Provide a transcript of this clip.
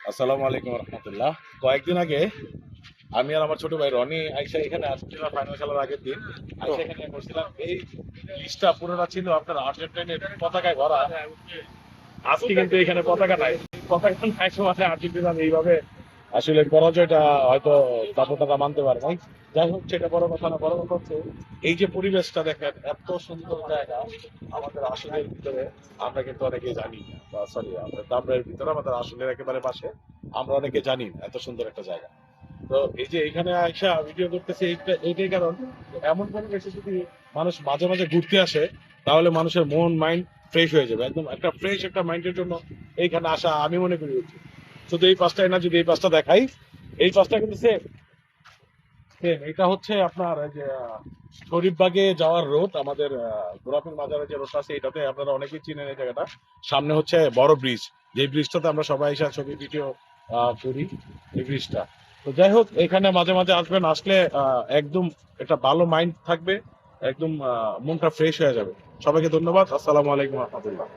আসসালামু আলাইকুম রহমতুল্লাহ। কয়েকদিন আগে আমি আর আমার ছোট ভাই রনি আইসা এখানে আসছিলাম ফাইনাল খেলার আগের দিন। আইসা এখানে করছিলাম, এই লিস্টটা পুরোটা ছিল আপনার আর্জেন্টিনার পতাকায় ভরা। আজকে কিন্তু এখানে পতাকা নাই, পতাকা নাই মানে আর্জেন্টিনা এইভাবে আসলে পরাজয়টা হয়তো দাপটটা মানতে পারে নাই। যাই হোক, সেটা বড় কথা না, বড় কথা হচ্ছে এই যে পরিবেশটা দেখেন, এত সুন্দর জায়গা আমাদের আসলের ভিতরে। আমরা কিন্তু অনেকে জানি না, সরি আমাদের দামরের ভিতরে, আমাদের আসলের একেবারে পাশে, আমরা অনেকে জানি না এত সুন্দর একটা জায়গা। তো এই যে এখানে আইসা ভিডিও করতেছে, এইটাই কারণ। এমন পরিবেশে যদি মানুষ মাঝে মাঝে ঘুরতে আসে, তাহলে মানুষের মন মাইন্ড ফ্রেশ হয়ে যাবে। একদম একটা ফ্রেশ একটা মাইন্ডের জন্য এইখানে আসা আমি মনে করি উচিত। শুধু এই পাঁচটাই না, যদি এই পাঁচটা দেখাই, এই পাঁচটা কিন্তু সেম সেম। এটা হচ্ছে আপনার এই যে শরীফবাগে যাওয়ার রোড, আমাদের গোলাপীর মাজারের যে রোডটা আছে, এটাতে আপনারা অনেকেই চিনেন এই জায়গাটা। সামনে হচ্ছে বড় ব্রিজ, যে ব্রিজটাতে আমরা সবাই এসে ছবি ভিডিও করি, এই ব্রিজটা। তো যাই হোক, এখানে মাঝে মাঝে আসবেন, আসলে একদম একটা ভালো মাইন্ড থাকবে, একদম মনটা ফ্রেশ হয়ে যাবে। সবাইকে ধন্যবাদ। আসসালামু আলাইকুম রহমতুল্লাহ।